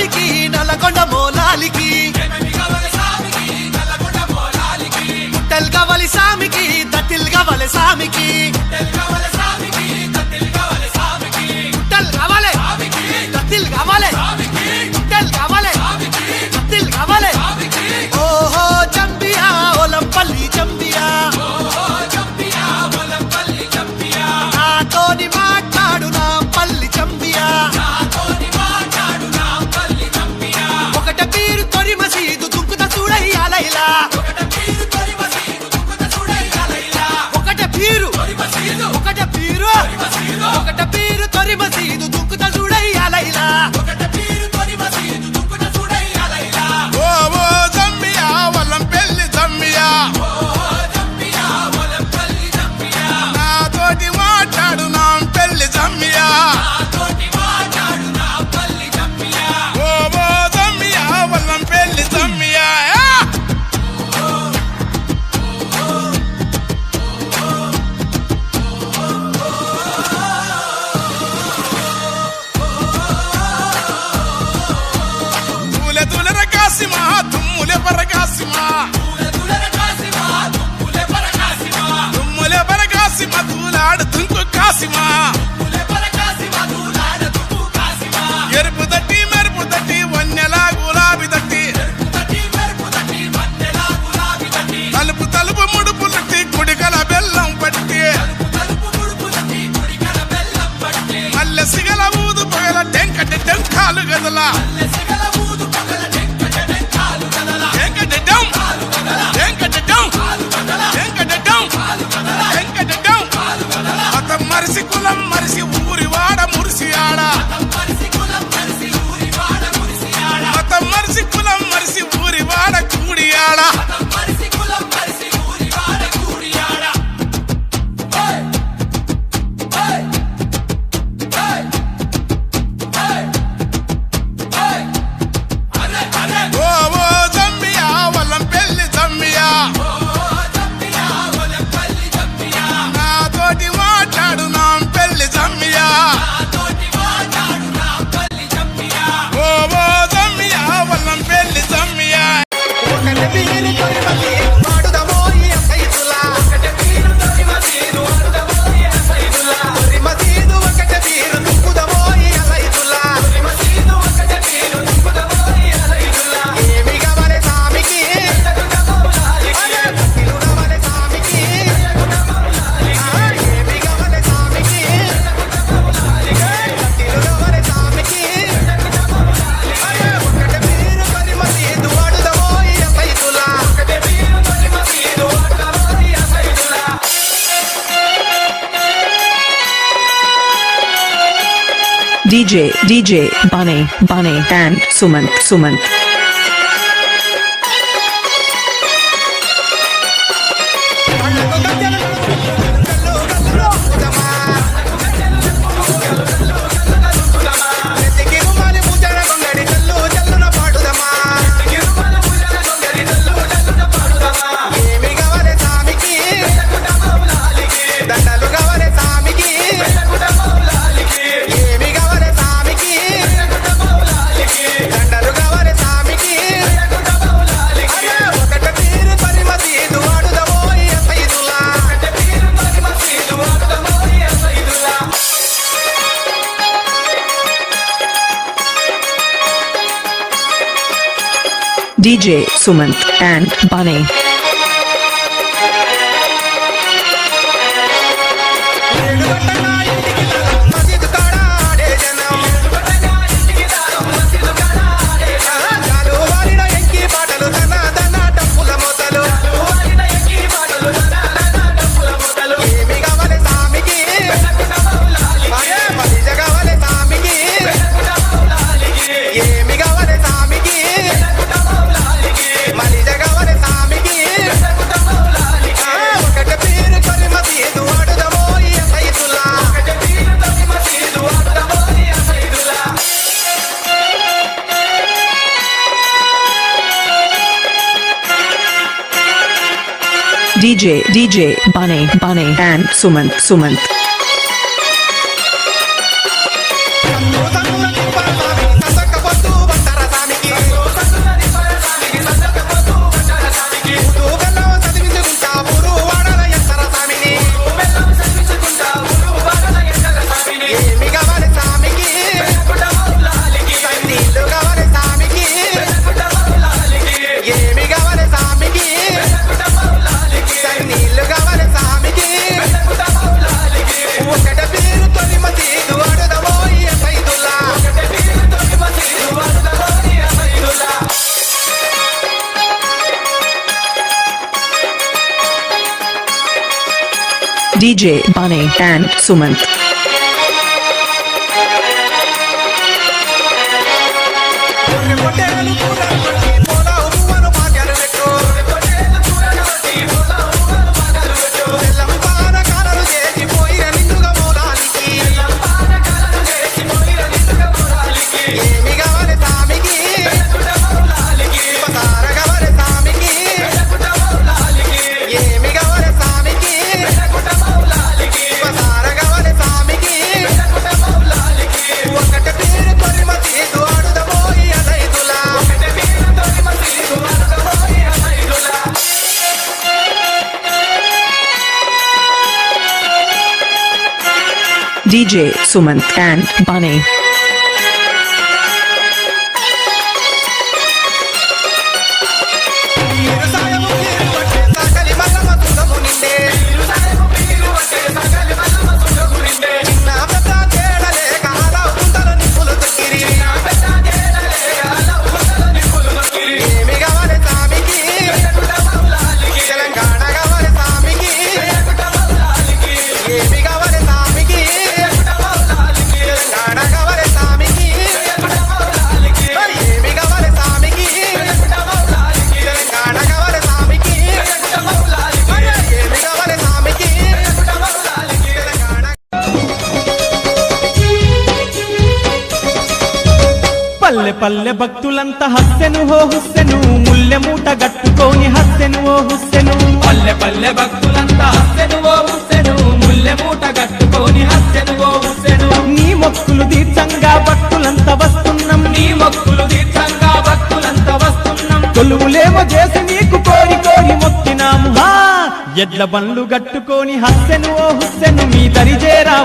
స్వామికి నల్లగొండ మోలాలికి ముట్టెల్ కావాలి స్వామికి దత్తిల్ కావాలి స్వామికి ముట్టెల్ కావాలి దత్తిల్ కావాలి ముట్టెల్ కావాలి దత్తిల్ కావాలి ఓహో చంపియా ఒలంపల్లి చంపియా నాతోని మాట్లాడు నా పల్లి చంపియా ఒకట పీరు తొరి మసీదు దుంకుత చూడయ్యాలైలా ఒకట పీరు తొరి మసీదు దుంకుత చూడయ్యాలైలా ఓ ఓ జమ్మియా వల్లంపల్లి జమ్మియా నాతోటి మాట్లాడు నా పెళ్లి జమ్మియా ఓ ఓ జమ్మియా వల్లంపల్లి జమ్మియా తూలె తూలెర కాసిమా తుమ్ములె పరకాసిమా తుమ్ములె పరకాసిమా తూలాడు తుంకు కాసిమా ఎరుపు తట్టి మెరుపు తట్టి వన్నెలా గులాబీ తట్టి తలుపు తలుపు ముడుపు తట్టి కుడికల బెల్లం పట్టి మల్లె సిగల ఊదు పగల టెంకటి టెంకాలు గదల మతం మరిసి కులం మరిసి ఊరి వాడ మురిసి ఆడ మతం మరిసి కులం మరిసి ఊరి వాడ కూడి ఆడ ఓ ఓ జమ్మియా వల్లంపల్లి జమ్మియా నాతోటి మాట్లాడు నా పెళ్లి జమ్మియా ఓ ఓ జమ్మియా వల్లంపల్లి జమ్మియా ఒకట పీరు తొరి మసీదు వాడుదమో ఈ సైదులా తొరి మసీదు ఒకట పీరు దుంకుదమో ఈ సైదులా ఏమి కావాలి స్వామికి అరే భక్తులు కావాలి స్వామికి ఏమి కావాలి స్వామికి భక్తులు కావాలి స్వామికి అరే ఒకట పీరు తొరి మసీదు వాడుదమో ఈ సైదులా DJ Bunny and Sumant. ఏమి కావాలి స్వామికి దండలు కావాలి స్వామికి ఏమి కావాలి స్వామికి దండలు కావాలి స్వామికి అరే ఒకట పీరు తొరి మసీదు వాడుదమో ఈ సైదులా DJ Sumant and Bunny. మసీదు కాడ ఆడే జనం చాలు వారిన ఎంకి పాటలు దన దన డప్పుల మొదలు ఏమి కావాలి స్వామికి అరే మలిజ కావాలి స్వామికి ఏమి కావాలి స్వామికి మలిజ కావాలి స్వామికి ఒకట పీరు తొరి మసీదు వాడుదమో ఈ సైదులా DJ Bunny and Sumant. సన్ను సన్నుల తిప్ప స్వామి సంతక పొద్దు బండరా DJ Bunny and Sumant. పొట్టేలు కూరలు కొట్టి పోలావు పువ్వును పాకాలు పెట్టు. బెల్లం పాన కారలు చేసి పోయిన నిండుగా మూలానికి. ఏమి కావాలి సామికి పసార కావాలి సామికి. ఏమి కావాలి సామికి పసార కావాలి సామికి. ఒకటి పేరు పరిమతి ఆడుదమోయి అదైదులా. DJ Sumant and Bunny. నీరు సాయము నీరు పట్టే సాకలి మల్లమ సుగము నిండే. చిన్న పెద్ద తేడలే కాలావు కుంటల నిప్పులు తొక్కిరి. ఏమి కావాలి సామికి తెలంగాణ కావాలి సామికి. ఏమి కావాలి సామికి తెలంగాణ కావాలి సామికి. మరి ఏమి కావాలి సామికి తెలంగాణ కావాలి సామికి. మరి ఏమి కావాలి సామికి తెలంగాణ. పల్లె పల్లె భక్తులంతా హస్సెను హో హుస్సెను ముల్లె మూట గట్టుకొని హస్సెను ఓ హుస్సెను పల్లె పల్లె భక్తులంతా హస్సెను ఓ హుస్సెను ముల్లె మూట కట్టుకొని హస్సెను ఓ హుస్సెను. నీ మొక్కులు తీర్చంగా భక్తులంతా వస్తున్నాం నీ మొక్కులు తీర్థంగా భక్తులంతా వస్తున్నాం. కొలువులేమో చేసి నీకు కోరి కోరి మొక్కినాము హా ఎడ్ల బండ్లు గట్టుకొని హస్సెను ఓ హుస్సెను మీ దరిజేరా